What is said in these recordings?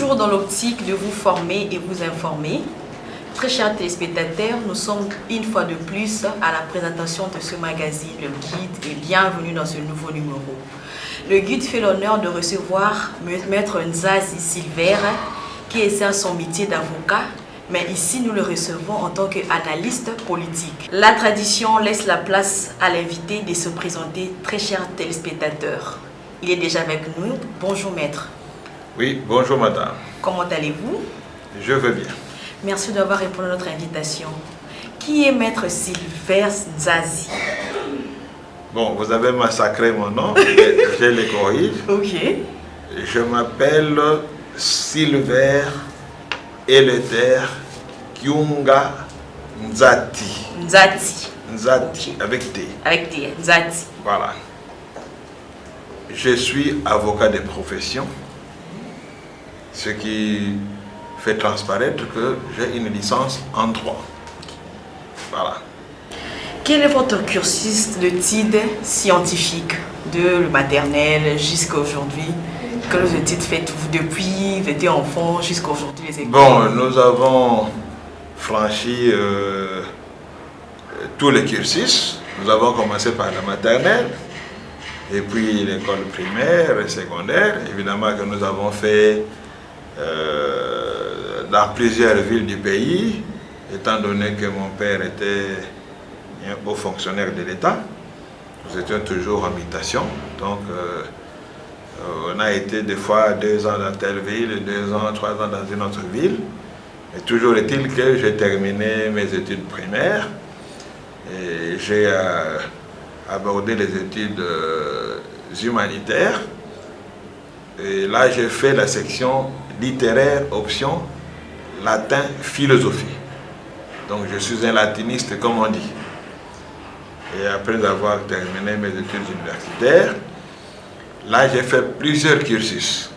toujours dans l'optique de vous former et vous informer. Très chers téléspectateurs, nous sommes une fois de plus à la présentation de ce magazine, le Guide, et bienvenue dans ce nouveau numéro. Le Guide fait l'honneur de recevoir Maître Nzazi Silver, qui exerce son métier d'avocat, mais ici nous le recevons en tant qu'analyste politique. La tradition laisse la place à l'invité de se présenter, très chers téléspectateurs. Il est déjà avec nous. Bonjour Maître. Oui, bonjour madame. Comment allez-vous? Je vais bien. Merci d'avoir répondu à notre invitation. Qui est Maître Silver Nzazi? Bon, vous avez massacré mon nom, je le corrige. Ok. Je m'appelle Silver Eleuter Kyunga Nzati. Nzati. Nzati, Okay. avec T. Avec T, Nzati. Voilà. Je suis avocat de profession, ce qui fait transparaître que j'ai une licence en droit. Voilà. Quel est votre cursus de TID scientifique, de le maternel jusqu'à aujourd'hui? Quelles études faites-vous depuis vous étiez enfant jusqu'à aujourd'hui les écoles? Bon, nous avons franchi tous les cursus. Nous avons commencé par la maternelle, et puis l'école primaire et secondaire. Évidemment que nous avons fait dans plusieurs villes du pays, étant donné que mon père était un haut fonctionnaire de l'État. Nous étions toujours en mutation, donc on a été des fois 2 ans dans telle ville, 2 ans, 3 ans dans une autre ville. Et toujours est-il que j'ai terminé mes études primaires et j'ai abordé les études humanitaires. Et là, j'ai fait la section littéraire, option latin, philosophie. Donc, je suis un latiniste, comme on dit. Et après avoir terminé mes études universitaires, là, j'ai fait plusieurs cursus.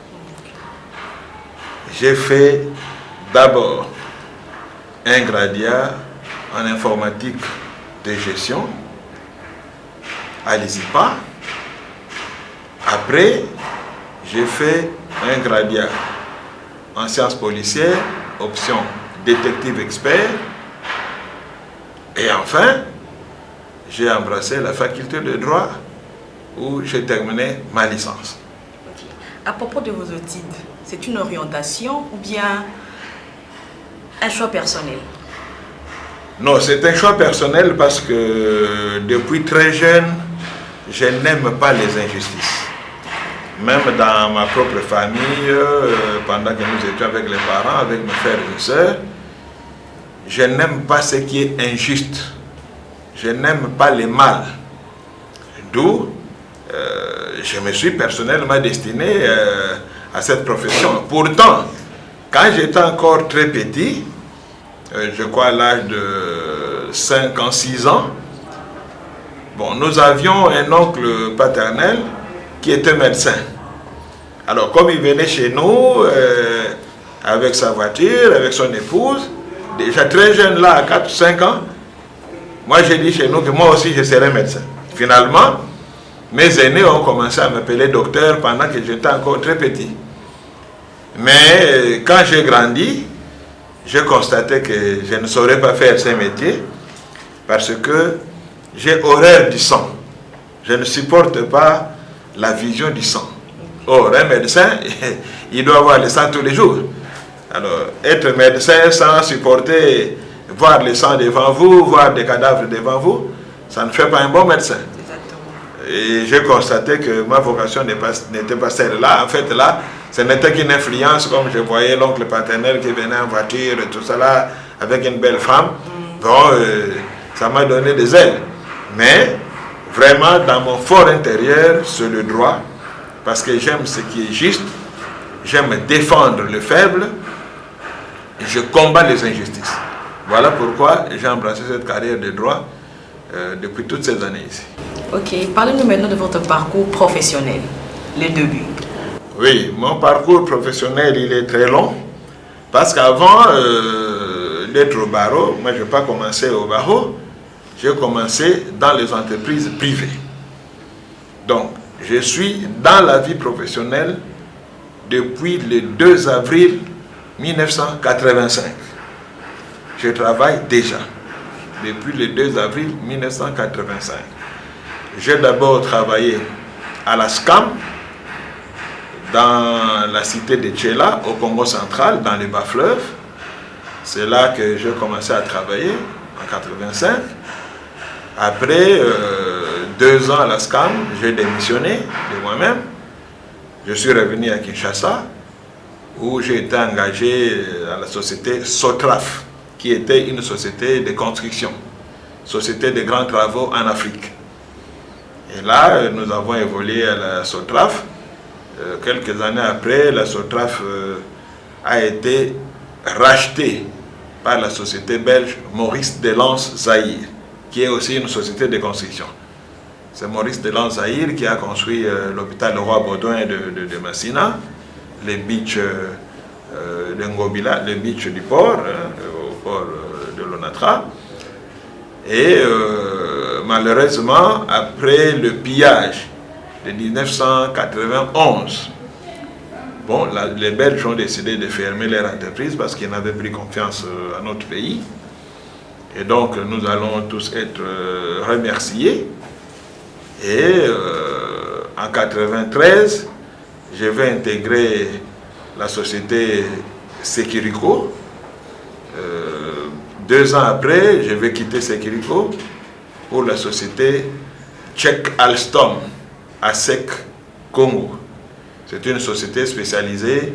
J'ai fait d'abord un graduat en informatique de gestion à l'ISIPA. Après, j'ai fait un graduat en sciences policières, option détective expert. Et enfin, j'ai embrassé la faculté de droit où j'ai terminé ma licence. Okay. À propos de vos études, c'est une orientation ou bien un choix personnel? Non, c'est un choix personnel parce que depuis très jeune, je n'aime pas les injustices. Même dans ma propre famille, pendant que nous étions avec les parents, avec mes frères et sœurs, je n'aime pas ce qui est injuste. Je n'aime pas le mal. D'où je me suis personnellement destiné à cette profession. Pourtant, quand j'étais encore très petit, je crois à l'âge de 5 ans, 6 ans, bon, nous avions un oncle paternel qui était médecin. Alors, comme il venait chez nous avec sa voiture, avec son épouse, déjà très jeune là, à 4-5 ans, moi j'ai dit chez nous que moi aussi je serais médecin. Finalement, mes aînés ont commencé à m'appeler docteur pendant que j'étais encore très petit. Mais quand j'ai grandi, j'ai constaté que je ne saurais pas faire ce métier parce que j'ai horreur du sang. Je ne supporte pas la vision du sang. Or, un médecin, il doit avoir le sang tous les jours. Alors, être médecin sans supporter voir le sang devant vous, voir des cadavres devant vous, ça ne fait pas un bon médecin. Et j'ai constaté que ma vocation n'était pas celle-là. En fait, là, ce n'était qu'une influence, comme je voyais l'oncle paternel qui venait en voiture, tout ça là, avec une belle femme. Bon, ça m'a donné des ailes. Mais, vraiment, dans mon fort intérieur, c'est le droit, parce que j'aime ce qui est juste, j'aime défendre le faible, et je combats les injustices. Voilà pourquoi j'ai embrassé cette carrière de droit depuis toutes ces années ici. Ok, parlez-nous maintenant de votre parcours professionnel, les débuts. Oui, mon parcours professionnel, il est très long, parce qu'avant d'être au barreau, moi je n'ai pas commencé au barreau, j'ai commencé dans les entreprises privées. Donc, je suis dans la vie professionnelle depuis le 2 avril 1985. Je travaille déjà depuis le 2 avril 1985. J'ai d'abord travaillé à la SCAM, dans la cité de Tchela, au Congo central, dans les bas-fleuves. C'est là que j'ai commencé à travailler, en 1985. Après 2 ans à la SCAM, j'ai démissionné de moi-même. Je suis revenu à Kinshasa, où j'ai été engagé à la société SOTRAF, qui était une société de construction, société de grands travaux en Afrique. Et là, nous avons évolué à la SOTRAF. Quelques années après, la SOTRAF a été rachetée par la société belge Maurice Delance Zahir, qui est aussi une société de construction. C'est Maurice Delance Zahir qui a construit l'hôpital Leroy-Baudouin de Massina, les beaches de Ngobila, les beaches du port, au port de l'Onatra. Et malheureusement, après le pillage de 1991, bon, les Belges ont décidé de fermer leur entreprise parce qu'ils n'avaient plus confiance à notre pays. Et donc, nous allons tous être remerciés. Et en 1993, je vais intégrer la société Securico. 2 ans après, je vais quitter Securico pour la société Tchèque Alstom, ASEC Congo. C'est une société spécialisée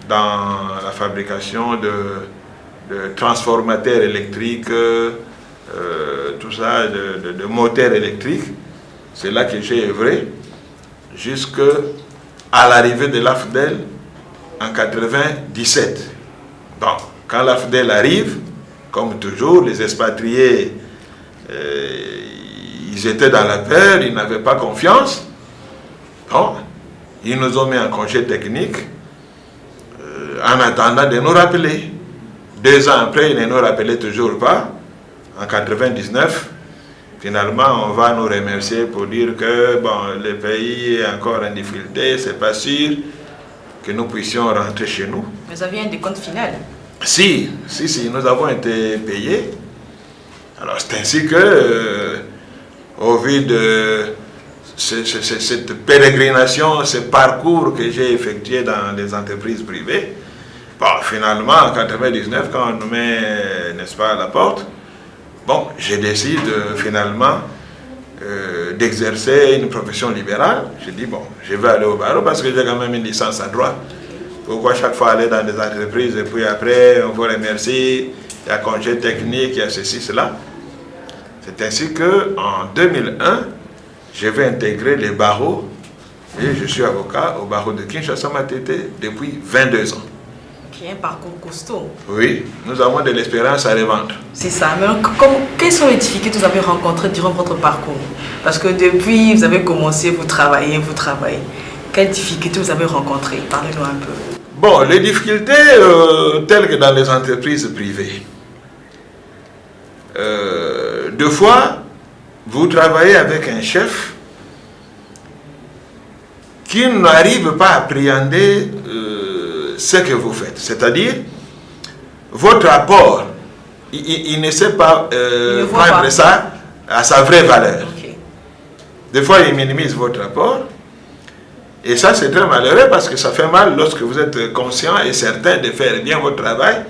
dans la fabrication de transformateurs électriques, tout ça, de moteurs électriques. C'est là que j'ai œuvré jusqu'à l'arrivée de l'AFDEL en 1997. Donc, quand l'AFDEL arrive, comme toujours, les expatriés, ils étaient dans la peur, ils n'avaient pas confiance. Bon, ils nous ont mis en congé technique en attendant de nous rappeler. 2 ans après, ils ne nous rappelaient toujours pas. En 1999, finalement, on va nous remercier pour dire que bon, le pays est encore en difficulté, c'est pas sûr que nous puissions rentrer chez nous. Vous aviez un décompte final? Si, nous avons été payés. Alors c'est ainsi que, au vu de cette pérégrination, ce parcours que j'ai effectué dans des entreprises privées, bon, finalement, en 1999, quand on nous met, n'est-ce pas, à la porte, bon, je décide finalement d'exercer une profession libérale. Je dis, bon, je vais aller au barreau parce que j'ai quand même une licence en droit. Pourquoi chaque fois aller dans des entreprises et puis après, on vous remercie, il y a congé technique, il y a ceci, cela. C'est ainsi qu'en 2001, je vais intégrer les barreaux et je suis avocat au barreau de Kinshasa Matete depuis 22 ans. Qui est un parcours costaud. Oui, nous avons de l'expérience à revendre. C'est ça, mais quelles sont les difficultés que vous avez rencontrées durant votre parcours? Parce que depuis, vous avez commencé, vous travaillez. Quelles difficultés vous avez rencontrées? Parlez-nous un peu. Bon, les difficultés telles que dans les entreprises privées. 2 fois, vous travaillez avec un chef qui n'arrive pas à appréhender ce que vous faites. C'est-à-dire, votre apport, il ne sait pas prendre ça à sa vraie valeur. Okay. Des fois, il minimise votre apport. Et ça, c'est très malheureux parce que ça fait mal lorsque vous êtes conscient et certain de faire bien votre travail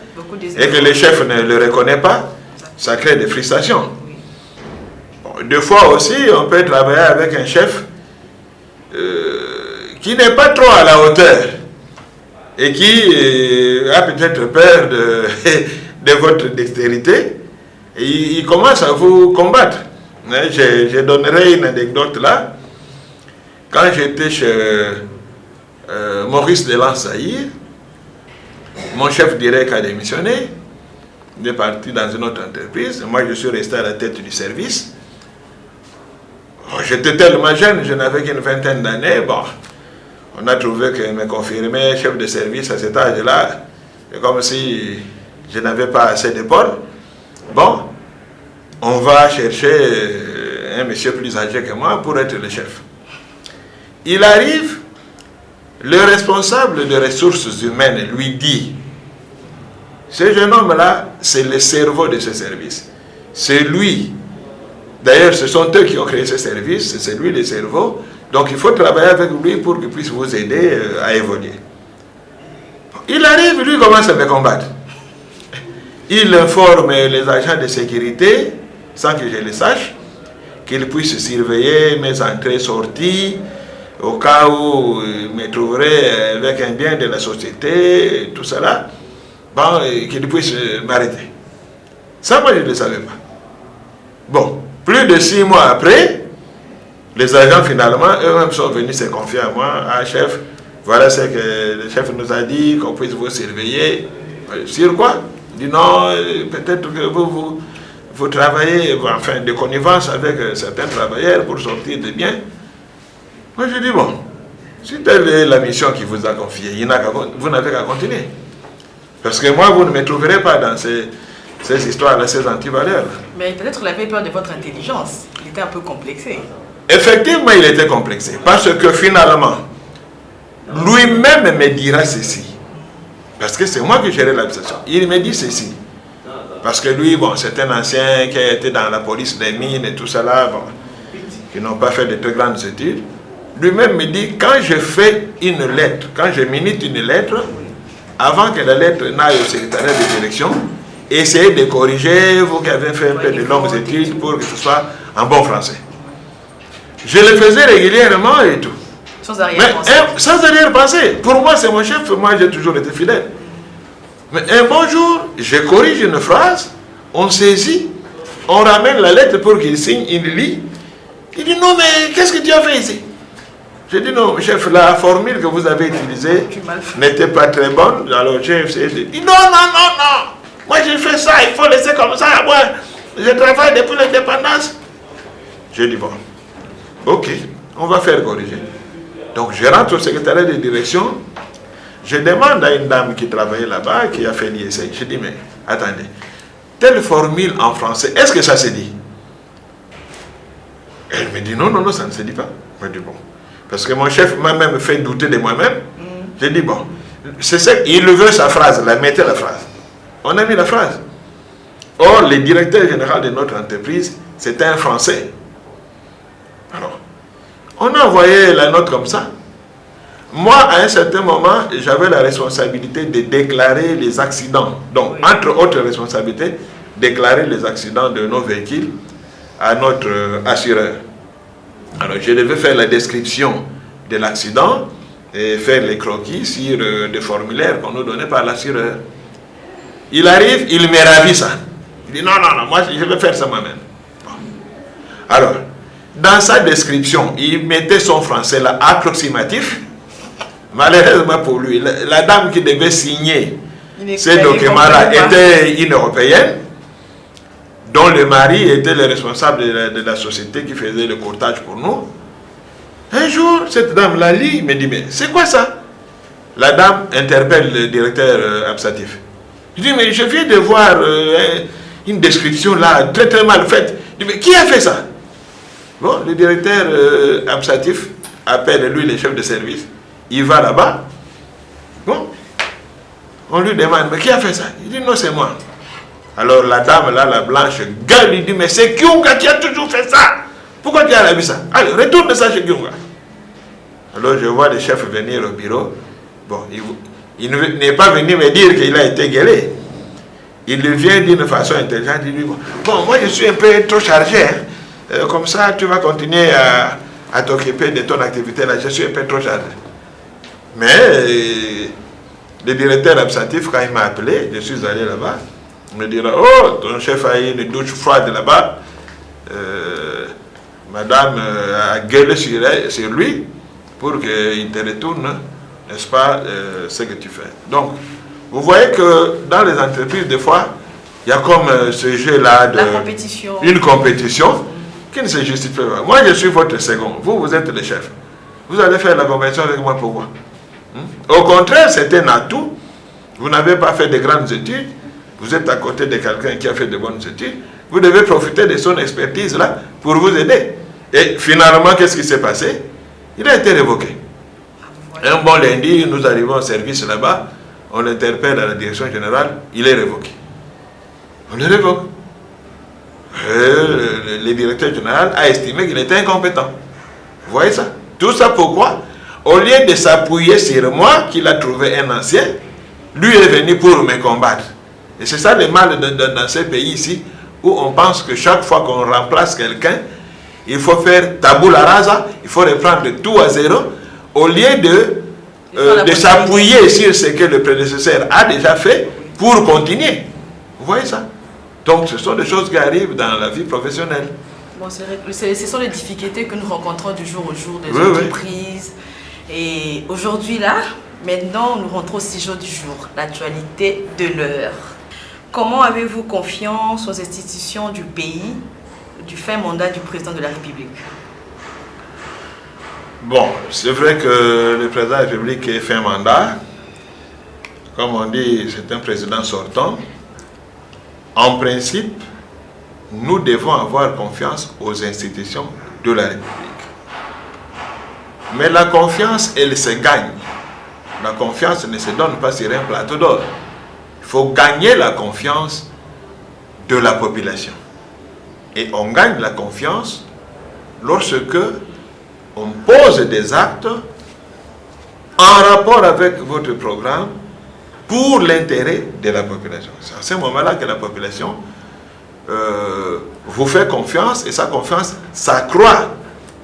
et que le chef ne le reconnaît pas. Ça crée des frustrations. Oui. Bon, 2 fois aussi, on peut travailler avec un chef qui n'est pas trop à la hauteur et qui a peut-être peur de votre dextérité. Et il commence à vous combattre. Je donnerai une anecdote là. Quand j'étais chez Maurice Delance Zahir, mon chef direct a démissionné. Il est parti dans une autre entreprise. Moi, je suis resté à la tête du service. J'étais tellement jeune, je n'avais qu'une vingtaine d'années. Bon, on a trouvé que me confirmer chef de service à cet âge-là, c'est comme si je n'avais pas assez d'épaules. Bon, on va chercher un monsieur plus âgé que moi pour être le chef. Il arrive Le responsable des ressources humaines lui dit, ce jeune homme-là, c'est le cerveau de ce service. C'est lui. D'ailleurs, ce sont eux qui ont créé ce service, c'est lui le cerveau. Donc il faut travailler avec lui pour qu'il puisse vous aider à évoluer. Il arrive, lui commence à me combattre. Il informe les agents de sécurité, sans que je le sache, qu'ils puissent surveiller mes entrées-sorties, au cas où je me trouverais avec un bien de la société, tout cela, bon, qu'ils puissent m'arrêter. Ça, moi, je ne le savais pas. Bon, plus de 6 mois après, les agents, finalement, eux-mêmes sont venus se confier à moi. Ah, chef, voilà ce que le chef nous a dit, qu'on puisse vous surveiller. Sur quoi? Il dit non, peut-être que vous travaillez, enfin, de connivence avec certains travailleurs pour sortir des biens. Moi, je dis bon, si telle est la mission qui vous a confiée, vous n'avez qu'à continuer. Parce que moi, vous ne me trouverez pas dans ces histoires-là, ces antivaleurs. Mais peut-être qu'il avait peur de votre intelligence. Il était un peu complexé. Effectivement, il était complexé. Parce que finalement, lui-même me dira ceci. Parce que c'est moi qui gérais l'administration. Il me dit ceci. Parce que lui, bon, c'est un ancien qui a été dans la police des mines et tout cela, bon, qui n'ont pas fait de très grandes études. Lui-même me dit, quand je fais une lettre, quand je minute une lettre, avant que la lettre n'aille au secrétariat de direction, essayez de corriger, vous qui avez fait un peu de longues études, pour que ce soit en bon français. Je le faisais régulièrement et tout. Sans arrière-pensée. Sans arrière-pensée. Pour moi, c'est mon chef, moi j'ai toujours été fidèle. Mais un bon jour, je corrige une phrase, on saisit, on ramène la lettre pour qu'il signe, il lit. Il dit non, mais qu'est-ce que tu as fait ici? Je dis non, chef, la formule que vous avez utilisée n'était pas très bonne. Alors j'ai essayé de dire non, non, non, non. Moi j'ai fait ça, il faut laisser comme ça. Moi, je travaille depuis l'indépendance. Je dis bon, ok, on va faire corriger. Donc je rentre au secrétariat de direction. Je demande à une dame qui travaillait là-bas, qui a fait l'ISA. Je dis mais attendez, telle formule en français, est-ce que ça se dit? Elle me dit non, non, non, ça ne se dit pas. Je dis bon. Parce que mon chef m'a même fait douter de moi-même. J'ai dit, bon, c'est ça, il veut sa phrase, là, mettez la phrase. On a mis la phrase. Or, le directeur général de notre entreprise, c'était un Français. Alors, on a envoyé la note comme ça. Moi, à un certain moment, j'avais la responsabilité de déclarer les accidents. Donc, entre autres responsabilités, déclarer les accidents de nos véhicules à notre assureur. Alors, je devais faire la description de l'accident et faire les croquis sur des formulaires qu'on nous donnait par l'assureur. Il arrive, il me ravit ça. Il dit non, non, non, moi je vais faire ça moi-même. Bon. Alors, dans sa description, il mettait son français là approximatif. Malheureusement pour lui, la dame qui devait signer ces documents-là était une Européenne, dont le mari était le responsable de la société qui faisait le courtage pour nous. Un jour, cette dame-là lit, me dit, mais c'est quoi ça? La dame interpelle le directeur absatif. Je dis, mais je viens de voir une description là, très très mal faite. Je dis, mais qui a fait ça? Bon, le directeur absatif appelle lui le chef de service. Il va là-bas. Bon, on lui demande, mais qui a fait ça? Il dit, non, c'est moi. Alors la dame là, la blanche, gueule, lui dit, mais c'est Kyunga qui a toujours fait ça. Pourquoi tu as vu ça? Allez, retourne ça chez Kyunga. Alors je vois le chef venir au bureau. Bon, il n'est pas venu me dire qu'il a été gueulé. Il vient d'une façon intelligente. Il dit, bon, moi je suis un peu trop chargé. Hein. Comme ça, tu vas continuer à t'occuper de ton activité là. Je suis un peu trop chargé. Mais le directeur absatif, quand il m'a appelé, je suis allé là-bas. Il me dira, oh, ton chef a eu une douche froide là-bas. Madame a gueulé sur lui pour qu'il te retourne, n'est-ce pas, ce que tu fais. Donc, vous voyez que dans les entreprises, des fois, il y a comme ce jeu-là de une compétition qui ne se justifie pas. Moi, je suis votre second. Vous êtes le chef. Vous allez faire la compétition avec moi, pourquoi? Au contraire, c'est un atout. Vous n'avez pas fait de grandes études. Vous êtes à côté de quelqu'un qui a fait de bonnes études. Vous devez profiter de son expertise là pour vous aider. Et finalement, qu'est-ce qui s'est passé? Il a été révoqué. Ouais. Un bon lundi, nous arrivons au service là-bas, on l'interpelle à la direction générale, il est révoqué. On le révoque. Le directeur général a estimé qu'il était incompétent. Vous voyez ça? Tout ça pourquoi? Au lieu de s'appuyer sur moi, qu'il a trouvé un ancien, lui est venu pour me combattre. Et c'est ça le mal dans ces pays ici, où on pense que chaque fois qu'on remplace quelqu'un, il faut faire tabula rasa, il faut reprendre tout à zéro, au lieu de s'appuyer sur ce que le prédécesseur a déjà fait pour continuer. Vous voyez ça? Donc ce sont des choses qui arrivent dans la vie professionnelle. Bon, ce sont les difficultés que nous rencontrons du jour au jour des entreprises. Et aujourd'hui là, maintenant nous rentrons au sujet du jour, l'actualité de l'heure. Comment avez-vous confiance aux institutions du pays du fin mandat du président de la République? Bon, c'est vrai que le président de la République est fin mandat. Comme on dit, c'est un président sortant. En principe, nous devons avoir confiance aux institutions de la République. Mais la confiance, elle se gagne. La confiance ne se donne pas sur un plateau d'or. Il faut gagner la confiance de la population. Et on gagne la confiance lorsque on pose des actes en rapport avec votre programme pour l'intérêt de la population. C'est à ce moment-là que la population vous fait confiance et sa confiance s'accroît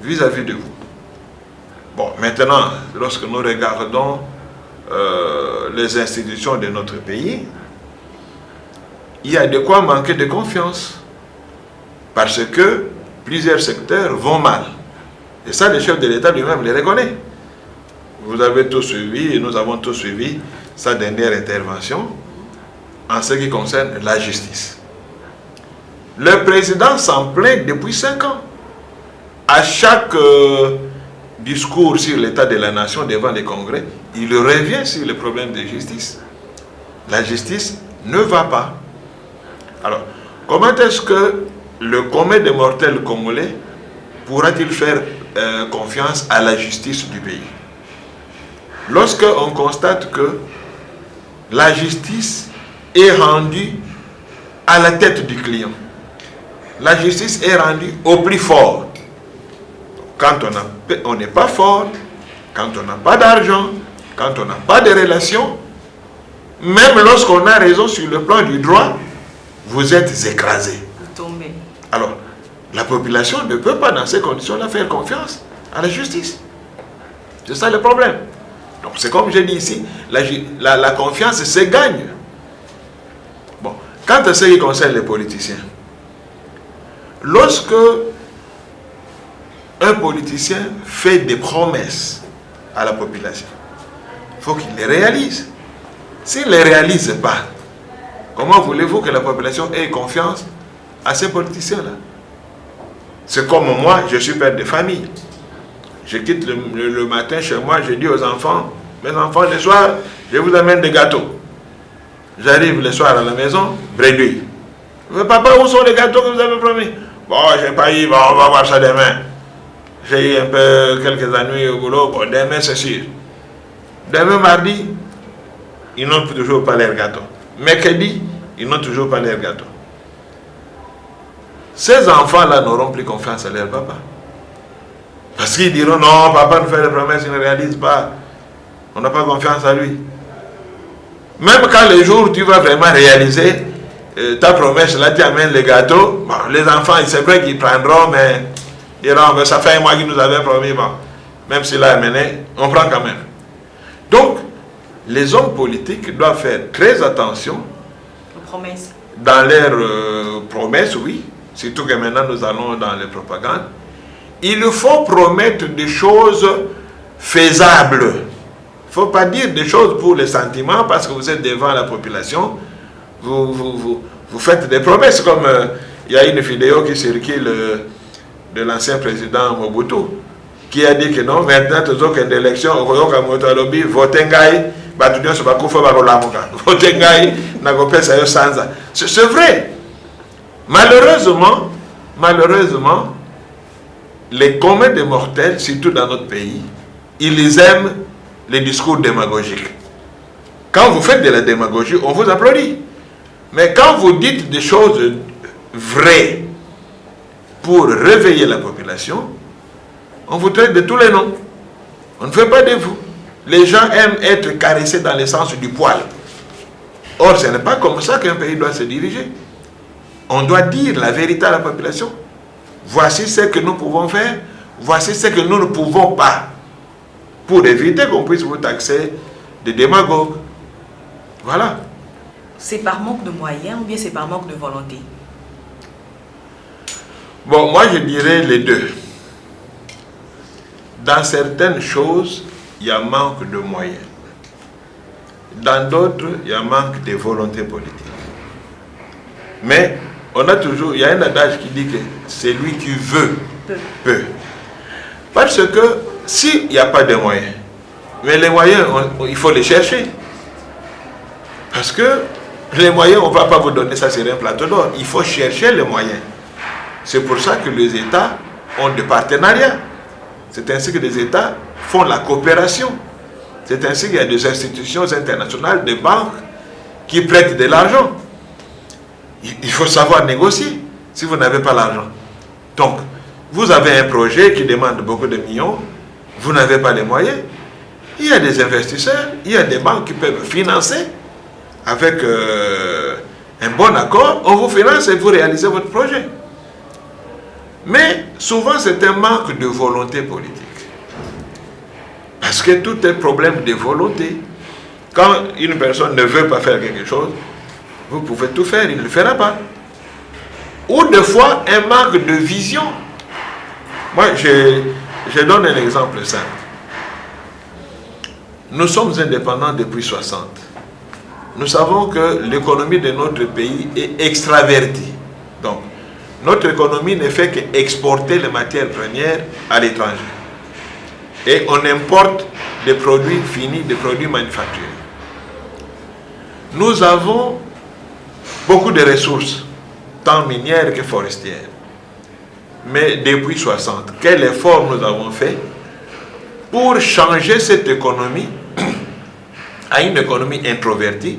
vis-à-vis de vous. Bon, maintenant, lorsque nous regardons les institutions de notre pays, il y a de quoi manquer de confiance. Parce que plusieurs secteurs vont mal. Et ça, le chef de l'État lui-même le reconnaît. Vous avez tout suivi et nous avons tout suivi sa dernière intervention en ce qui concerne la justice. Le président s'en plaint depuis 5 ans. À chaque discours sur l'état de la nation devant les congrès, il revient sur le problème de justice. La justice ne va pas. Alors, comment est-ce que le commun des mortels congolais pourra-t-il faire confiance à la justice du pays? Lorsqu'on constate que la justice est rendue à la tête du client, la justice est rendue au plus fort. Quand on n'est pas fort, quand on n'a pas d'argent, quand on n'a pas de relations, même lorsqu'on a raison sur le plan du droit, vous êtes écrasé. Vous tombez. Alors, la population ne peut pas dans ces conditions-là faire confiance à la justice. C'est ça le problème. Donc c'est comme je dis ici, la confiance se gagne. Bon, quant à ce qui concerne les politiciens, lorsque un politicien fait des promesses à la population, il faut qu'il les réalise. S'il ne les réalise pas, comment voulez-vous que la population ait confiance à ces politiciens-là? C'est comme moi, je suis père de famille. Je quitte le matin chez moi, je dis aux enfants, mes enfants, le soir, je vous amène des gâteaux. J'arrive le soir à la maison, bredouille. Mais papa, où sont les gâteaux que vous avez promis? Bon, je n'ai pas eu, bon, on va voir ça demain. J'ai eu un peu quelques ennuis au boulot, bon, demain c'est sûr. Demain mardi, ils n'ont toujours pas leurs gâteaux. Mercredi, ils n'ont toujours pas leurs gâteaux. Ces enfants-là n'auront plus confiance à leur papa. Parce qu'ils diront, non, papa nous fait des promesses, il ne réalise pas. On n'a pas confiance à lui. Même quand le jour où tu vas vraiment réaliser ta promesse, là tu amènes les gâteaux, bon, les enfants, c'est vrai qu'ils prendront, mais ils diront, ça fait un mois qu'il nous avait promis, bon, même s'il a amené, on prend quand même. Donc, les hommes politiques doivent faire très attention dans leurs promesses, oui, surtout que maintenant nous allons dans les propagandes. Il faut promettre des choses faisables. Il ne faut pas dire des choses pour les sentiments parce que vous êtes devant la population. Vous faites des promesses comme il y a une vidéo qui circule de l'ancien président Mobutu qui a dit que non, maintenant, tous autres élections, c'est vrai. Malheureusement, les communs des mortels, surtout dans notre pays, ils aiment les discours démagogiques. Quand vous faites de la démagogie, on vous applaudit. Mais quand vous dites des choses vraies pour réveiller la population, on vous traite de tous les noms. On ne fait pas de vous. Les gens aiment être caressés dans le sens du poil. Or, ce n'est pas comme ça qu'un pays doit se diriger. On doit dire la vérité à la population. Voici ce que nous pouvons faire, voici ce que nous ne pouvons pas. Pour éviter qu'on puisse vous taxer de démagogues. Voilà. C'est par manque de moyens ou bien c'est par manque de volonté? Bon, moi je dirais les deux. Dans certaines choses, il y a manque de moyens. Dans d'autres, il y a manque de volonté politique. Mais on a toujours, il y a un adage qui dit que c'est lui qui veut, peut. Parce que s'il n'y a pas de moyens, mais les moyens, il faut les chercher. Parce que les moyens, on ne va pas vous donner ça sur un plateau d'or. Il faut chercher les moyens. C'est pour ça que les États ont des partenariats. C'est ainsi que les États font la coopération. C'est ainsi qu'il y a des institutions internationales, des banques qui prêtent de l'argent. Il faut savoir négocier si vous n'avez pas l'argent. Donc, vous avez un projet qui demande beaucoup de millions, vous n'avez pas les moyens. Il y a des investisseurs, il y a des banques qui peuvent financer avec un bon accord, on vous finance et vous réalisez votre projet. Mais souvent, c'est un manque de volonté politique. Parce que tout est problème de volonté. Quand une personne ne veut pas faire quelque chose, vous pouvez tout faire, il ne le fera pas. Ou des fois, un manque de vision. Moi, je donne un exemple simple. Nous sommes indépendants depuis 60. Nous savons que l'économie de notre pays est extravertie. Donc, notre économie ne fait qu'exporter les matières premières à l'étranger. Et on importe des produits finis, des produits manufacturés. Nous avons beaucoup de ressources, tant minières que forestières. Mais depuis 60, quel effort nous avons fait pour changer cette économie à une économie introvertie,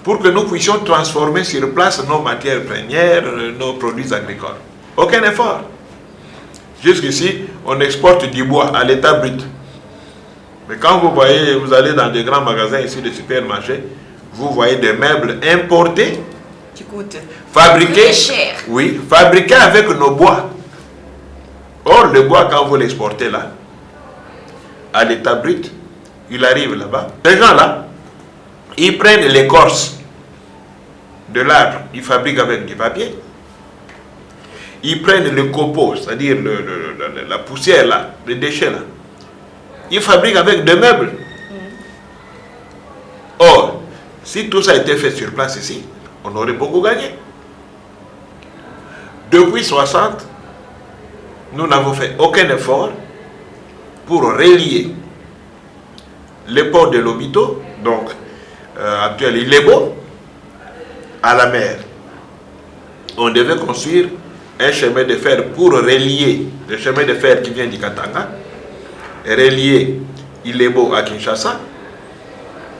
pour que nous puissions transformer sur place nos matières premières, nos produits agricoles? Aucun effort. Jusqu'ici, on exporte du bois à l'état brut. Mais quand vous voyez, vous allez dans des grands magasins ici, des supermarchés, vous voyez des meubles importés, qui coûtent fabriqués, cher. Oui, fabriqués avec nos bois. Or, le bois, quand vous l'exportez là, à l'état brut, il arrive là-bas. Ces gens-là, ils prennent l'écorce de l'arbre, ils fabriquent avec du papier. Ils prennent le copeau, c'est-à-dire la poussière là, les déchets là. Ils fabriquent avec des meubles. Or, si tout ça a été fait sur place ici, on aurait beaucoup gagné. Depuis 60, nous n'avons fait aucun effort pour relier le port de Lobito, donc actuel Ilebo, à la mer. On devait construire un chemin de fer pour relier le chemin de fer qui vient du Katanga, et relier Ilebo à Kinshasa,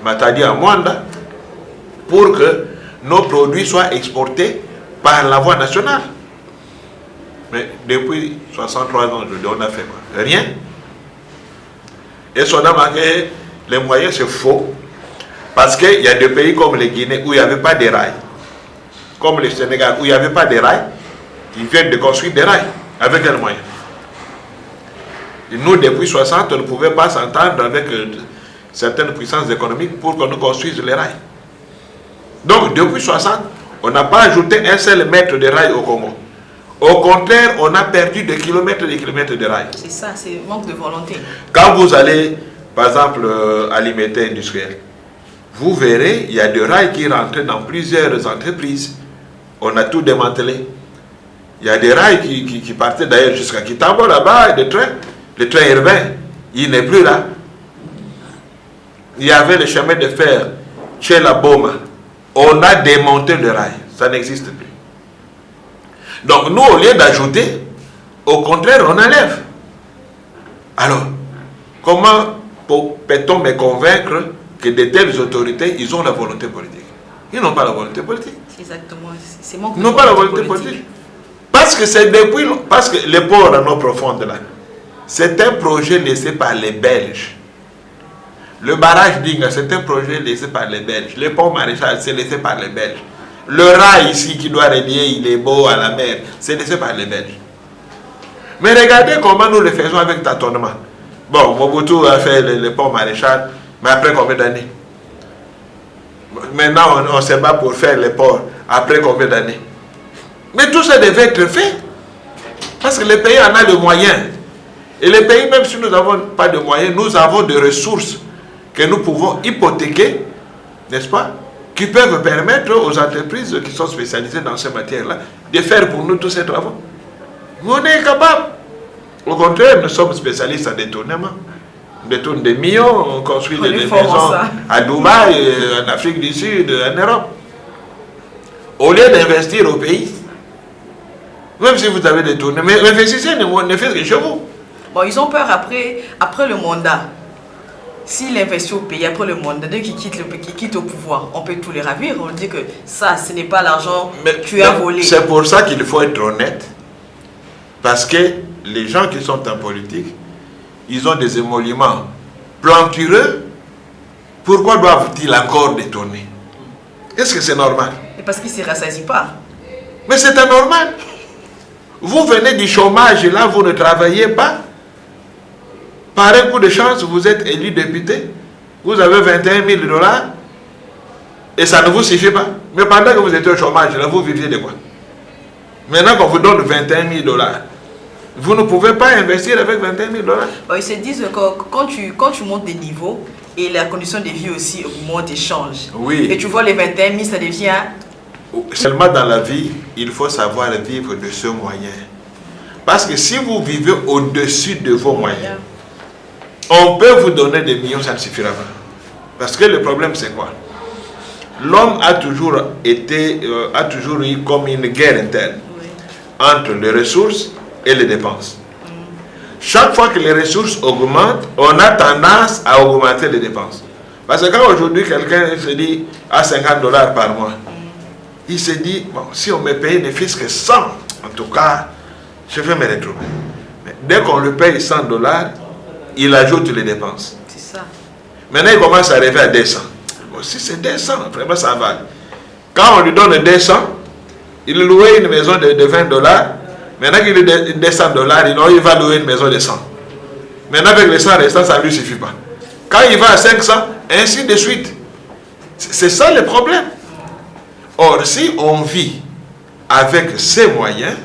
Matadi à Mwanda, pour que nos produits soient exportés par la voie nationale. Mais depuis 63 ans, on a fait quoi? Rien. Et si on a manqué les moyens, c'est faux. Parce qu'il y a des pays comme le Guinée où il n'y avait pas de rails, comme le Sénégal où il n'y avait pas de rails, ils viennent de construire des rails avec quels moyens? Et nous, depuis 60, on ne pouvait pas s'entendre avec certaines puissances économiques pour qu'on nous construise les rails. Donc, depuis 60, on n'a pas ajouté un seul mètre de rails au Congo. Au contraire, on a perdu des kilomètres et des kilomètres de rails. C'est ça, c'est manque de volonté. Quand vous allez, par exemple, à l'imité industriel, vous verrez, il y a des rails qui rentrent dans plusieurs entreprises. On a tout démantelé. Il y a des rails qui partaient d'ailleurs jusqu'à Kitambo là-bas, des trains. Le train urbain, il n'est plus là. Il y avait le chemin de fer chez la Boma. On a démonté le rail. Ça n'existe plus. Donc nous, au lieu d'ajouter, au contraire, on enlève. Alors, comment peut-on me convaincre que de telles autorités, ils ont la volonté politique? Ils n'ont pas la volonté politique. Exactement. C'est mon Ils n'ont pas la volonté politique. Parce que c'est depuis... Parce que les ports en eau profonde, là, c'est un projet laissé par les Belges. Le barrage d'Inga, c'est un projet laissé par les Belges. Le pont Maréchal, c'est laissé par les Belges. Le rail ici qui doit relier il est beau à la mer, c'est laissé par les Belges. Mais regardez comment nous le faisons avec tâtonnement. Bon, Mobutu a fait le pont Maréchal, mais après combien d'années? Maintenant, on se bat pour faire les ports. Après combien d'années? Mais tout ça devait être fait. Parce que le pays en a les moyens. Et le pays, même si nous n'avons pas de moyens, nous avons des ressources que nous pouvons hypothéquer, n'est-ce pas, qui peuvent permettre aux entreprises qui sont spécialisées dans ces matières-là de faire pour nous tous ces travaux. On est capable. Au contraire, nous sommes spécialistes en détournement. On détourne des millions, on construit des maisons à Dubaï, en Afrique du Sud, en Europe. Au lieu d'investir au pays, même si vous avez détourné, mais investissez, ne faites que chez vous. Bon, ils ont peur après le mandat. S'il investit au pays après le mandat, dès qu'il quitte au pouvoir, on peut tout les ravir. On dit que ça, ce n'est pas l'argent que tu as volé. C'est pour ça qu'il faut être honnête. Parce que les gens qui sont en politique, ils ont des émoluments plantureux. Pourquoi doivent-ils encore détourner? Est-ce que c'est normal? Et parce qu'ils ne se rassasient pas. Mais c'est anormal. Vous venez du chômage, là, vous ne travaillez pas. Par un coup de chance, vous êtes élu député. Vous avez 21 000 $. Et ça ne vous suffit pas. Mais pendant que vous étiez au chômage, là, vous viviez de quoi? Maintenant qu'on vous donne 21 000 $, vous ne pouvez pas investir avec 21 000 $. Bon, ils se disent que quand tu montes des niveaux, et la condition de vie aussi augmente et change. Oui. Et tu vois, les 21 000, ça devient... Seulement dans la vie, il faut savoir vivre de ce moyen. Parce que si vous vivez au-dessus de vos moyens, on peut vous donner des millions, ça ne suffira pas. Parce que le problème, c'est quoi? L'homme a toujours eu comme une guerre interne entre les ressources et les dépenses. Chaque fois que les ressources augmentent, on a tendance à augmenter les dépenses. Parce que quand aujourd'hui quelqu'un se dit à 50 $ par mois, il se dit, bon, si on me paye ne fût-ce que 100, en tout cas, je vais me retrouver. Mais dès qu'on lui paye 100 $, il ajoute les dépenses. C'est ça. Maintenant, il commence à arriver à 200. Bon, si c'est 200, vraiment ça va. Quand on lui donne 200, il louait une maison de 20 $. Maintenant qu'il est 200 $, il va louer une maison de 100. Maintenant, avec les 100 restants, ça ne lui suffit pas. Quand il va à 500, ainsi de suite. C'est ça le problème. Or, si on vit avec ces moyens,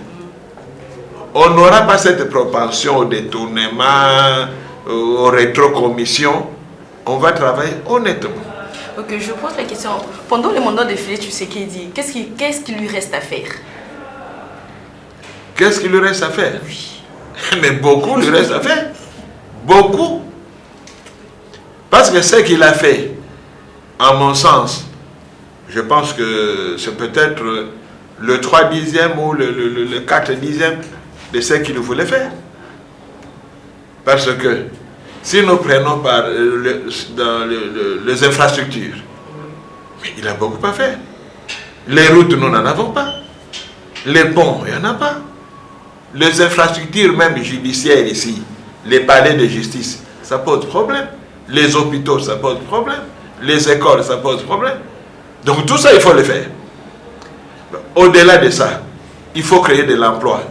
on n'aura pas cette propension au détournement, aux rétrocommissions. On va travailler honnêtement. Ok, je pose la question. Pendant le mandat de Félix Tshisekedi, qu'est-ce qu'il lui reste à faire? Qu'est-ce qu'il lui reste à faire? Oui. Mais beaucoup lui reste à faire. Beaucoup. Parce que ce qu'il a fait, à mon sens, je pense que c'est peut-être le 3/10 ou le 4/10 de ce qu'il voulait faire. Parce que si nous prenons par les infrastructures, mais il a beaucoup à faire. Les routes, nous n'en avons pas. Les ponts, il n'y en a pas. Les infrastructures même judiciaires ici, les palais de justice, ça pose problème. Les hôpitaux, ça pose problème. Les écoles, ça pose problème. Donc tout ça, il faut le faire. Au-delà de ça, il faut créer de l'emploi.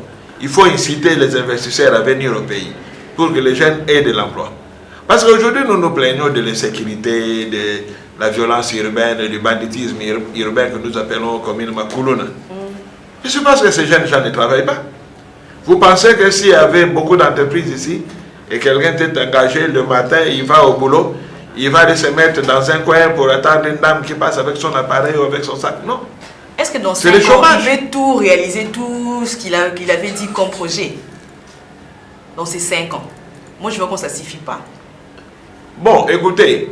Il faut inciter les investisseurs à venir au pays pour que les jeunes aient de l'emploi. Parce qu'aujourd'hui, nous nous plaignons de l'insécurité, de la violence urbaine, du banditisme urbain que nous appelons communément Koulouna. Mais c'est parce que ces jeunes gens ne travaillent pas. Vous pensez que s'il y avait beaucoup d'entreprises ici, et quelqu'un est engagé le matin, il va au boulot, il va aller se mettre dans un coin pour attendre une dame qui passe avec son appareil ou avec son sac? Non. Est-ce que dans 5 ans, il veut tout réaliser, tout ce qu'il avait dit comme projet dans ces 5 ans? Moi, je vois que ça ne suffit pas. Bon, écoutez,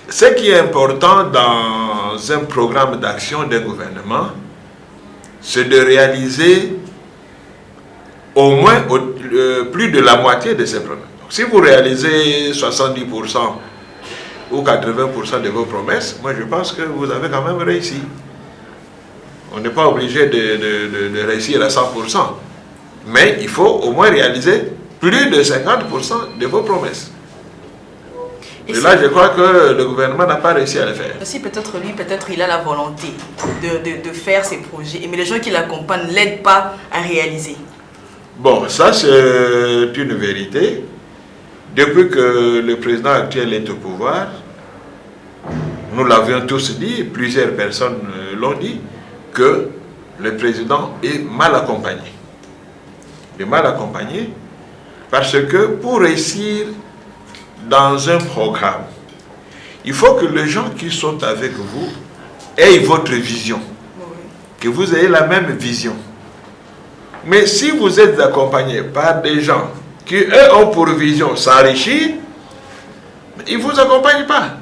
ce qui est important dans un programme d'action d'un gouvernement, c'est de réaliser au moins plus de la moitié de ces programmes. si vous réalisez 70% ou 80% de vos promesses, moi je pense que vous avez quand même réussi. On n'est pas obligé de réussir à 100%. Mais il faut au moins réaliser plus de 50% de vos promesses. Et là, je crois que le gouvernement n'a pas réussi à le faire. Aussi, peut-être lui, peut-être il a la volonté de faire ses projets, mais les gens qui l'accompagnent ne l'aident pas à réaliser. Bon, ça c'est une vérité. Depuis que le président actuel est au pouvoir, nous l'avions tous dit, plusieurs personnes l'ont dit, que le président est mal accompagné. Il est mal accompagné parce que pour réussir dans un programme, il faut que les gens qui sont avec vous aient votre vision, que vous ayez la même vision. Mais si vous êtes accompagné par des gens qui, eux, ont pour vision s'enrichir, ils ne vous accompagnent pas.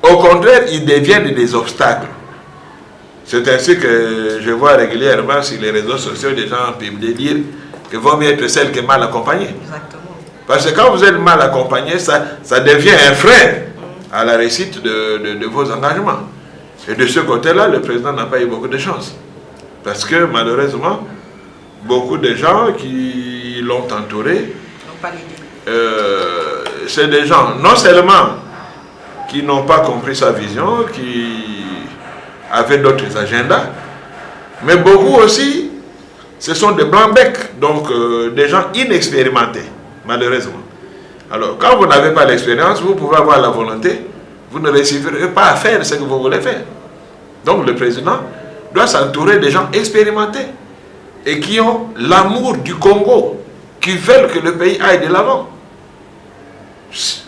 Au contraire, ils deviennent des obstacles. C'est ainsi que je vois régulièrement sur les réseaux sociaux des gens publier dire que vaut mieux être celle qui est mal accompagnée. Exactement. Parce que quand vous êtes mal accompagné, ça devient un frein à la réussite de vos engagements. Et de ce côté-là, le président n'a pas eu beaucoup de chance. Parce que malheureusement, beaucoup de gens qui l'ont entouré, c'est des gens non seulement qui n'ont pas compris sa vision, qui avaient d'autres agendas, mais beaucoup aussi, ce sont des blancs-becs, donc des gens inexpérimentés, malheureusement. Alors, quand vous n'avez pas l'expérience, vous pouvez avoir la volonté, vous ne réussirez pas à faire ce que vous voulez faire. Donc, le président doit s'entourer des gens expérimentés et qui ont l'amour du Congo, qui veulent que le pays aille de l'avant.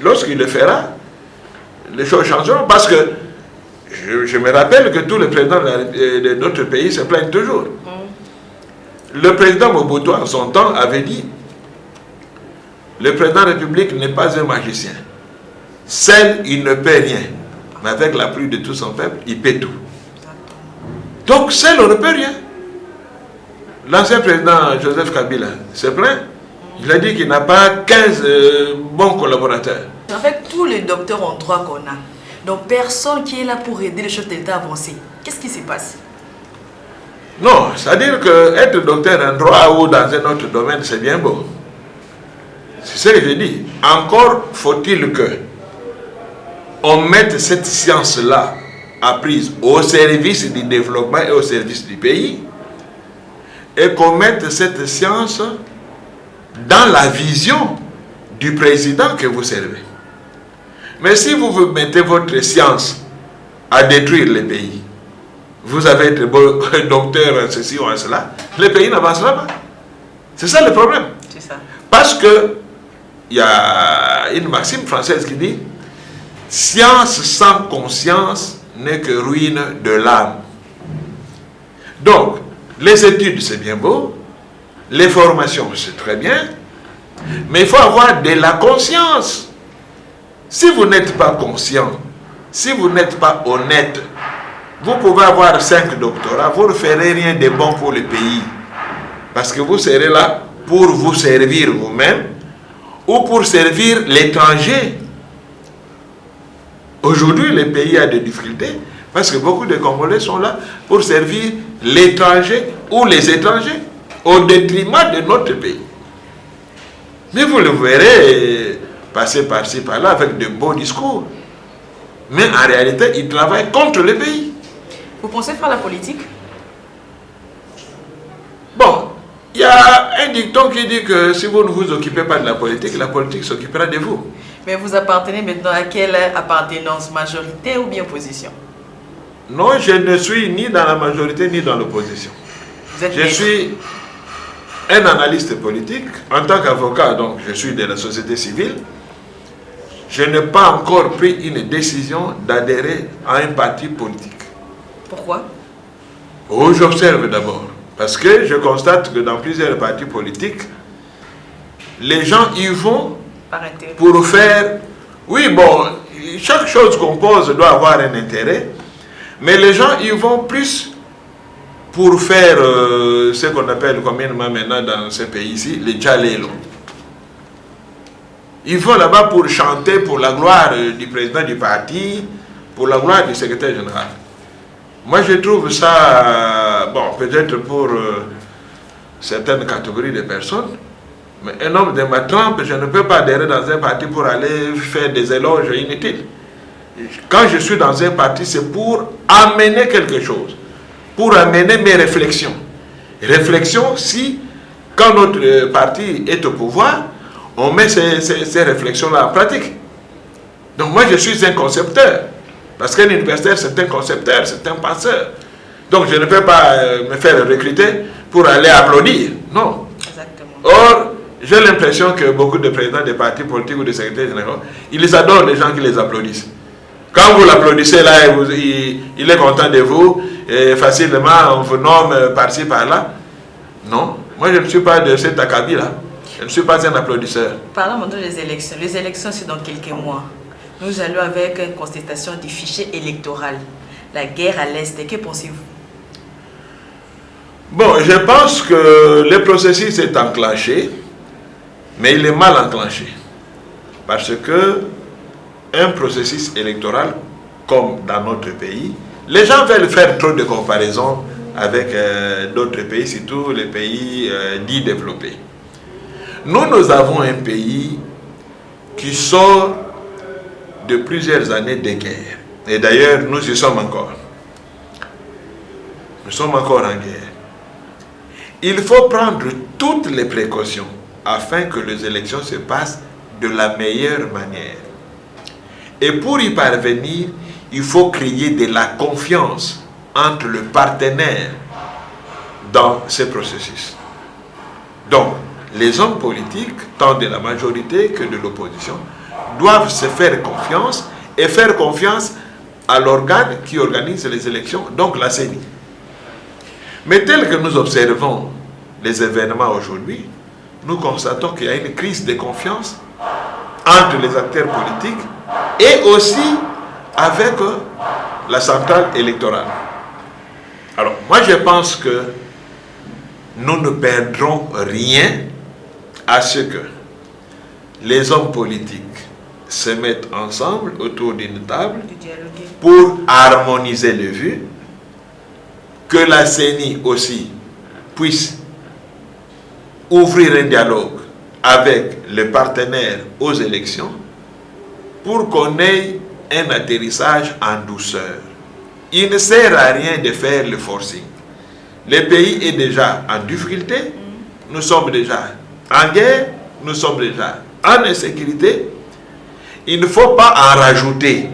Lorsqu'il le fera, les choses changeront, parce que je me rappelle que tous les présidents de notre pays se plaignent toujours. Le président Mobutu, en son temps, avait dit le président de la République n'est pas un magicien. Seul, il ne peut rien. Mais avec l'appui de tout son peuple, il peut tout. Donc, seul, on ne peut rien. L'ancien président Joseph Kabila se plaint. Il a dit qu'il n'a pas 15 bons collaborateurs. En fait, tous les docteurs ont droit qu'on a. Donc, personne qui est là pour aider le chef d'État à avancer. Qu'est-ce qui se passe? Non, c'est-à-dire qu'être docteur en droit ou dans un autre domaine, c'est bien beau. C'est ce que je dis. Encore faut-il que on mette cette science-là apprise au service du développement et au service du pays, et qu'on mette cette science dans la vision du président que vous servez. Mais si vous mettez votre science à détruire le pays, vous avez été beau docteur en ceci ou en cela, le pays n'avancera pas. C'est ça le problème. C'est ça. Parce que il y a une maxime française qui dit « Science sans conscience n'est que ruine de l'âme ». Donc, les études, c'est bien beau, les formations, c'est très bien, mais il faut avoir de la conscience. Si vous n'êtes pas conscient, si vous n'êtes pas honnête, vous pouvez avoir 5 doctorats, vous ne ferez rien de bon pour le pays. Parce que vous serez là pour vous servir vous-même ou pour servir l'étranger. Aujourd'hui, le pays a des difficultés parce que beaucoup de Congolais sont là pour servir l'étranger ou les étrangers au détriment de notre pays. Mais vous le verrez passer par-ci, par-là avec de beaux discours. Mais en réalité, ils travaillent contre le pays. Vous pensez faire la politique? Bon, il y a un dicton qui dit que si vous ne vous occupez pas de la politique s'occupera de vous. Mais vous appartenez maintenant à quelle appartenance, majorité ou bien opposition? Non, je ne suis ni dans la majorité ni dans l'opposition. Je suis un analyste politique. En tant qu'avocat, donc je suis de la société civile. Je n'ai pas encore pris une décision d'adhérer à un parti politique. Pourquoi? Oh, j'observe d'abord. Parce que je constate que dans plusieurs partis politiques, les gens y vont pour faire... Oui, bon, chaque chose qu'on pose doit avoir un intérêt, mais les gens y vont plus pour faire ce qu'on appelle communément maintenant dans ce pays-ci, les djalelo. Ils vont là-bas pour chanter pour la gloire du président du parti, pour la gloire du secrétaire général. Moi, je trouve ça, bon, peut-être pour certaines catégories de personnes, mais un homme de ma trempe, je ne peux pas adhérer dans un parti pour aller faire des éloges inutiles. Quand je suis dans un parti, c'est pour amener quelque chose, pour amener mes réflexions. Réflexions si, quand notre parti est au pouvoir, on met ces réflexions-là en pratique. Donc moi, je suis un concepteur. Parce qu'un universitaire, c'est un concepteur, c'est un penseur. Donc je ne peux pas me faire recruter pour aller applaudir. Non. Exactement. Or, j'ai l'impression que beaucoup de présidents des partis politiques ou des secrétaires généraux, ils adorent les gens qui les applaudissent. Quand vous l'applaudissez là, il est content de vous, et facilement on vous nomme par-ci, par-là. Non, moi je ne suis pas de cet acabit-là. Je ne suis pas un applaudisseur. Parlons maintenant des élections. Les élections, c'est dans quelques mois. Nous allons avec une contestation du fichier électoral. La guerre à l'Est, que pensez-vous? Bon, je pense que le processus est enclenché, mais il est mal enclenché. Parce que un processus électoral, comme dans notre pays, les gens veulent faire trop de comparaisons avec d'autres pays, surtout les pays dits développés. Nous avons un pays qui sort de plusieurs années de guerre. Et d'ailleurs, nous y sommes encore. Nous sommes encore en guerre. Il faut prendre toutes les précautions afin que les élections se passent de la meilleure manière. Et pour y parvenir, il faut créer de la confiance entre les partenaires dans ce processus. Donc, les hommes politiques, tant de la majorité que de l'opposition, doivent se faire confiance et faire confiance à l'organe qui organise les élections, donc la CENI. Mais tel que nous observons les événements aujourd'hui, nous constatons qu'il y a une crise de confiance entre les acteurs politiques et aussi avec la centrale électorale. Alors, moi je pense que nous ne perdrons rien à ce que les hommes politiques se mettent ensemble autour d'une table pour harmoniser les vues, que la CENI aussi puisse ouvrir un dialogue avec les partenaires aux élections pour qu'on ait un atterrissage en douceur. Il ne sert à rien de faire le forcing. Le pays est déjà en difficulté, nous sommes déjà en guerre, nous sommes déjà en insécurité. Il ne faut pas en rajouter.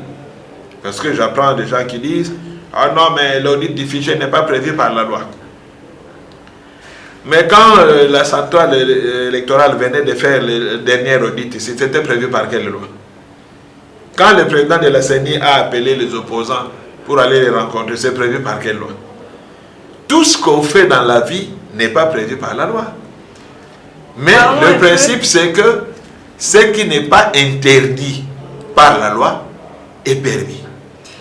Parce que j'apprends des gens qui disent « Ah non, mais l'audit du fichier n'est pas prévu par la loi. » Mais quand la centrale électorale venait de faire le dernier audit, c'était prévu par quelle loi? Quand le président de la CENI a appelé les opposants pour aller les rencontrer, c'est prévu par quelle loi? Tout ce qu'on fait dans la vie n'est pas prévu par la loi. Mais le principe, c'est que ce qui n'est pas interdit par la loi est permis.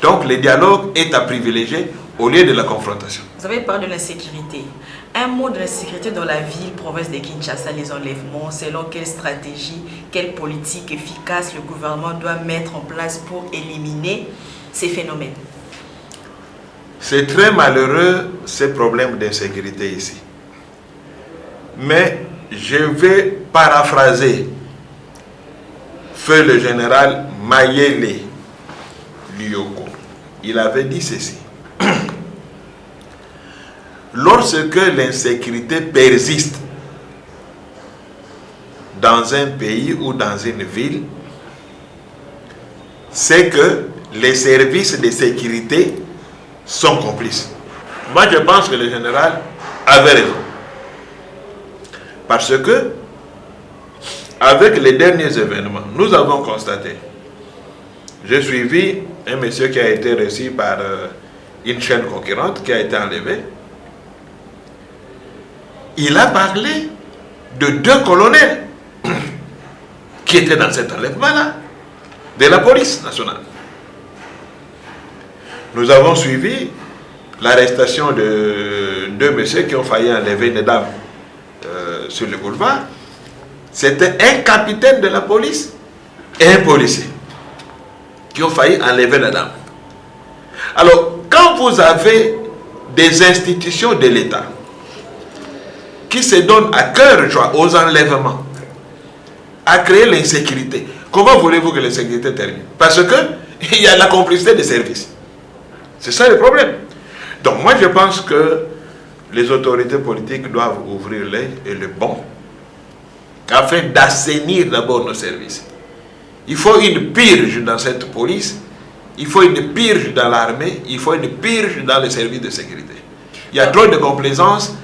Donc le dialogue est à privilégier au lieu de la confrontation. Vous avez parlé de l'insécurité. Un mot de l'insécurité dans la ville, province de Kinshasa, les enlèvements, selon quelle stratégie, quelle politique efficace le gouvernement doit mettre en place pour éliminer ces phénomènes? C'est très malheureux ces problèmes d'insécurité ici. Mais je vais paraphraser feu le général Mayele Lyoko. Il avait dit ceci. Lorsque l'insécurité persiste dans un pays ou dans une ville, c'est que les services de sécurité sont complices. Moi, je pense que le général avait raison. Parce que, avec les derniers événements, nous avons constaté, j'ai suivi un monsieur qui a été reçu par une chaîne concurrente, qui a été enlevé. Il a parlé de 2 colonels qui étaient dans cet enlèvement-là, de la police nationale. Nous avons suivi l'arrestation de 2 messieurs qui ont failli enlever une dame sur le boulevard. C'était un capitaine de la police et un policier qui ont failli enlever la dame. Alors, quand vous avez des institutions de l'État qui se donnent à cœur joie aux enlèvements, à créer l'insécurité, comment voulez-vous que l'insécurité termine? Parce qu'il y a la complicité des services. C'est ça le problème. Donc moi je pense que les autorités politiques doivent ouvrir l'œil et le bon afin d'assainir d'abord nos services. Il faut une purge dans cette police, il faut une purge dans l'armée, il faut une purge dans les services de sécurité. Il y a trop de complaisance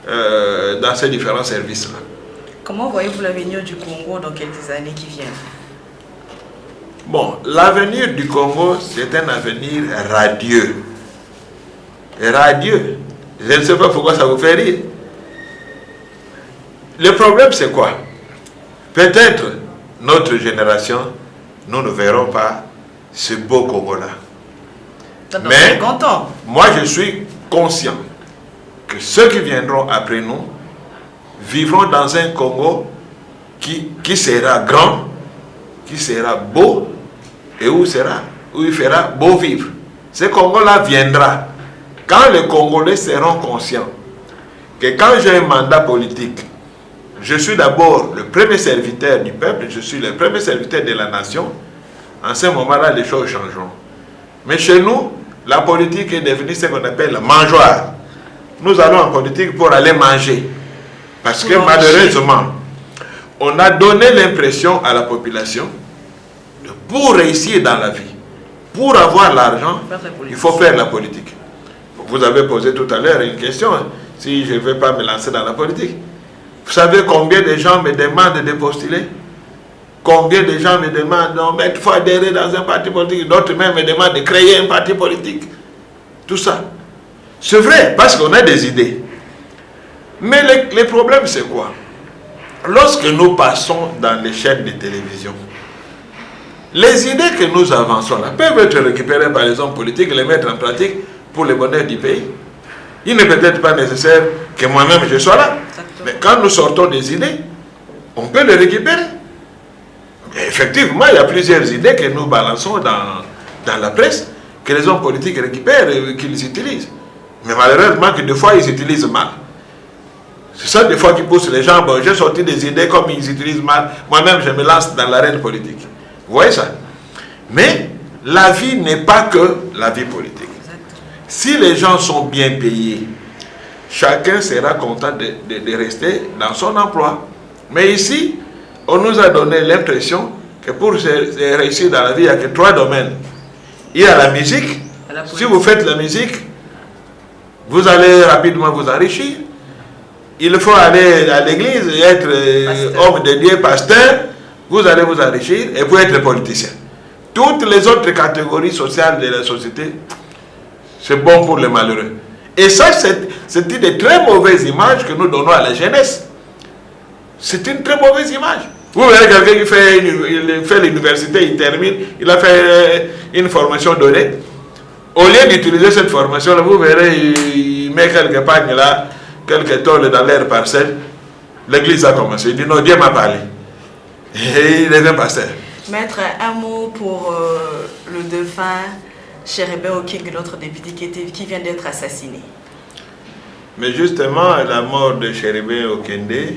dans ces différents services-là. Comment voyez-vous l'avenir du Congo dans quelques années qui viennent? Bon, l'avenir du Congo, c'est un avenir radieux. Radieux. Je ne sais pas pourquoi ça vous fait rire. Le problème, c'est quoi? Peut-être notre génération, nous ne verrons pas ce beau Congo-là. Mais moi, je suis conscient que ceux qui viendront après nous vivront dans un Congo qui sera grand, qui sera beau, et où il fera beau vivre. Ce Congo-là viendra quand les Congolais seront conscients que quand j'ai un mandat politique, je suis d'abord le premier serviteur du peuple, je suis le premier serviteur de la nation. En ce moment-là, les choses changeront. Mais chez nous, la politique est devenue ce qu'on appelle mangeoire. Nous allons en politique pour aller manger. Parce que malheureusement, on a donné l'impression à la population que pour réussir dans la vie, pour avoir l'argent, il faut faire la politique. Vous avez posé tout à l'heure une question, hein, si je ne veux pas me lancer dans la politique. Vous savez combien de gens me demandent de postuler? Combien de gens me demandent, non, mais il faut adhérer dans un parti politique. D'autres même me demandent de créer un parti politique. Tout ça. C'est vrai, parce qu'on a des idées. Mais le problème, c'est quoi? Lorsque nous passons dans les chaînes de télévision, les idées que nous avançons là peuvent être récupérées par les hommes politiques et les mettre en pratique pour le bonheur du pays. Il n'est peut-être pas nécessaire que moi-même je sois là. Exactement. Mais quand nous sortons des idées, on peut les récupérer. Et effectivement, il y a plusieurs idées que nous balançons dans la presse, que les hommes politiques récupèrent et qu'ils utilisent. Mais malheureusement, que des fois, ils utilisent mal. C'est ça, des fois, qui pousse les gens. Bon, j'ai sorti des idées comme ils utilisent mal. Moi-même, je me lance dans l'arène politique. Vous voyez ça? Mais la vie n'est pas que la vie politique. Si les gens sont bien payés, chacun sera content de rester dans son emploi. Mais ici, on nous a donné l'impression que pour réussir dans la vie, il n'y a que 3 domaines. Il y a la musique. Si vous faites la musique, vous allez rapidement vous enrichir. Il faut aller à l'église, être homme de Dieu, pasteur, vous allez vous enrichir et vous être politicien. Toutes les autres catégories sociales de la société, c'est bon pour les malheureux. Et ça, c'est une très mauvaise image que nous donnons à la jeunesse. C'est une très mauvaise image. Vous verrez quelqu'un qui fait l'université, il termine, il a fait une formation donnée. Au lieu d'utiliser cette formation, vous verrez, il met quelques pagnes là, quelques tôles dans l'air parcelle. L'église a commencé. Il dit non, Dieu m'a parlé. Et il devient pasteur. Maître, un mot pour le défunt Chéribin Okenge, notre député qui vient d'être assassiné. Mais justement, la mort de Chéribin Okenge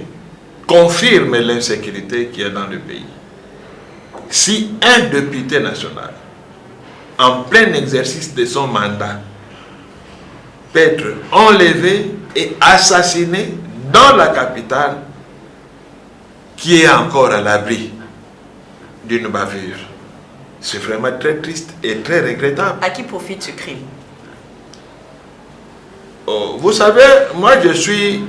confirme l'insécurité qu'il y a dans le pays. Si un député national, en plein exercice de son mandat, peut être enlevé et assassiné dans la capitale, qui est encore à l'abri d'une bavure, c'est vraiment très triste et très regrettable. À qui profite ce crime? Oh, vous savez, moi je suis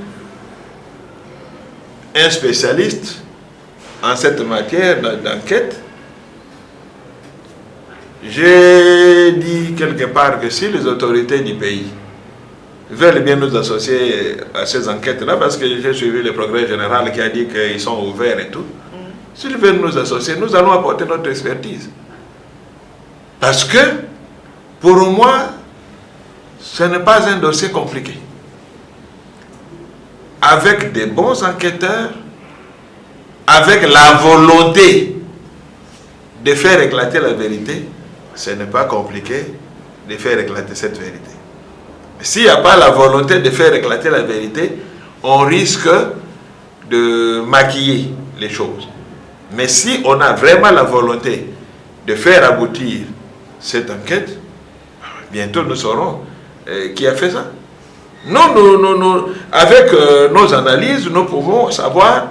un spécialiste en cette matière d'enquête. J'ai dit quelque part que si les autorités du pays veulent bien nous associer à ces enquêtes-là, parce que j'ai suivi le progrès général qui a dit qu'ils sont ouverts et tout, s'ils veulent nous associer, nous allons apporter notre expertise. Parce que, pour moi, ce n'est pas un dossier compliqué. Avec des bons enquêteurs, avec la volonté de faire éclater la vérité, ce n'est pas compliqué de faire éclater cette vérité. S'il n'y a pas la volonté de faire éclater la vérité, on risque de maquiller les choses. Mais si on a vraiment la volonté de faire aboutir cette enquête, bientôt nous saurons qui a fait ça. Nous, avec nos analyses, nous pouvons savoir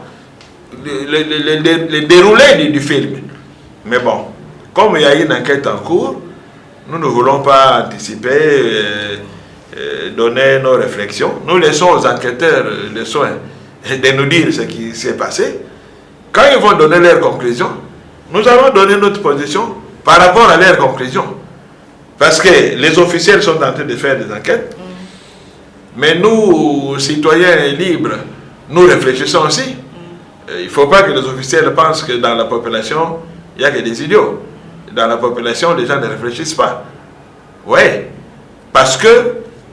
le déroulé du film. Mais bon, comme il y a une enquête en cours, nous ne voulons pas anticiper, donner nos réflexions. Nous laissons aux enquêteurs le soin de nous dire ce qui s'est passé. Quand ils vont donner leurs conclusions, nous allons donner notre position par rapport à leurs conclusions. Parce que les officiels sont en train de faire des enquêtes, mais nous, citoyens libres, nous réfléchissons aussi. Il ne faut pas que les officiels pensent que dans la population, il n'y a que des idiots. Dans la population, les gens ne réfléchissent pas. Oui, parce qu'il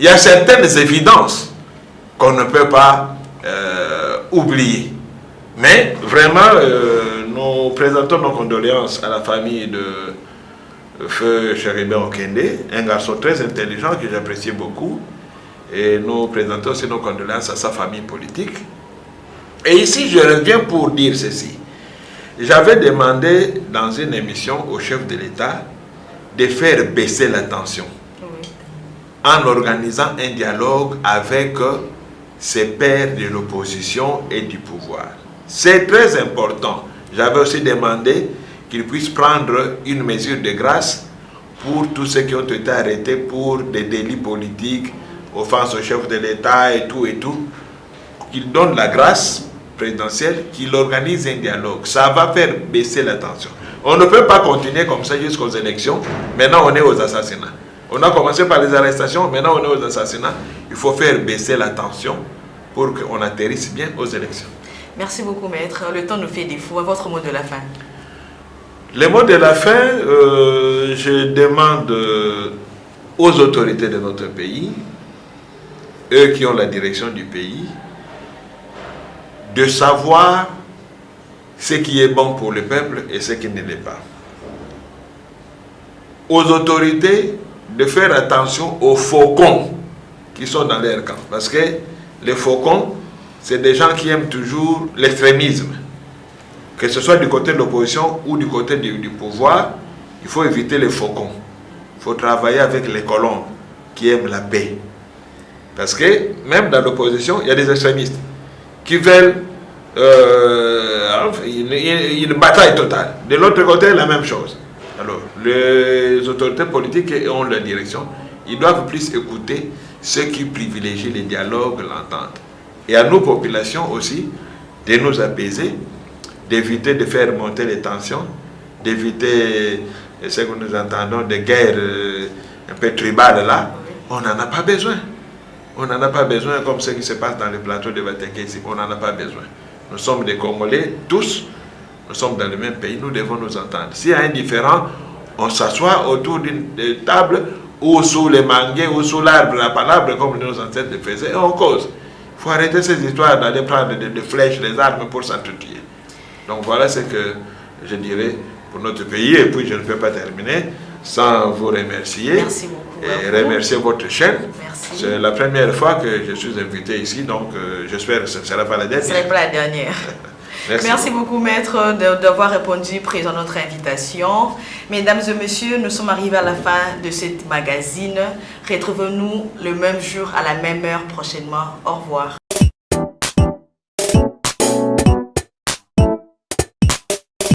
y a certaines évidences qu'on ne peut pas oublier. Mais vraiment, nous présentons nos condoléances à la famille de Feu Cherubin Okende, un garçon très intelligent que j'apprécie beaucoup. Et nous présentons aussi nos condoléances à sa famille politique. Et ici, je reviens pour dire ceci. J'avais demandé dans une émission au chef de l'État de faire baisser la tension en organisant un dialogue avec ses pairs de l'opposition et du pouvoir. C'est très important. J'avais aussi demandé qu'il puisse prendre une mesure de grâce pour tous ceux qui ont été arrêtés pour des délits politiques, offense au chef de l'État et tout, qu'il donne la grâce présidentielle, qu'il organise un dialogue. Ça va faire baisser la tension. On ne peut pas continuer comme ça jusqu'aux élections. Maintenant, on est aux assassinats. On a commencé par les arrestations, maintenant on est aux assassinats. Il faut faire baisser la tension pour qu'on atterrisse bien aux élections. Merci beaucoup, maître. Le temps nous fait défaut. Votre mot de la fin. Le mot de la fin, je demande aux autorités de notre pays, eux qui ont la direction du pays, de savoir ce qui est bon pour le peuple et ce qui ne l'est pas. Aux autorités de faire attention aux faucons qui sont dans leur camp. Parce que les faucons, c'est des gens qui aiment toujours l'extrémisme. Que ce soit du côté de l'opposition ou du côté du pouvoir, il faut éviter les faucons. Il faut travailler avec les colombes qui aiment la paix. Parce que même dans l'opposition, il y a des extrémistes qui veulent une bataille totale. De l'autre côté, la même chose. Alors, les autorités politiques ont leur direction. Ils doivent plus écouter ceux qui privilégient les dialogues, l'entente. Et à nos populations aussi, de nous apaiser, d'éviter de faire monter les tensions, d'éviter ce que nous entendons de guerres un peu tribales là. On n'en a pas besoin. On n'en a pas besoin comme ce qui se passe dans le plateau de Batéké ici. On n'en a pas besoin. Nous sommes des Congolais, tous. Nous sommes dans le même pays, nous devons nous entendre. S'il y a un différent, on s'assoit autour d'une table ou sous les manguiers ou sous l'arbre, la palabre, comme nos ancêtres le faisaient, et on cause. Il faut arrêter ces histoires d'aller prendre des flèches, des armes pour s'entretuer. Donc voilà ce que je dirais pour notre pays. Et puis je ne peux pas terminer sans vous remercier. Merci beaucoup. Et remercier votre chaîne. Merci. C'est la première fois que je suis invité ici, donc j'espère que ce ne sera pas la dernière. Ce ne sera pas la dernière. Merci beaucoup, maître, d'avoir répondu présent à notre invitation. Mesdames et messieurs, nous sommes arrivés à la fin de cette magazine. Retrouvons-nous le même jour à la même heure prochainement. Au revoir.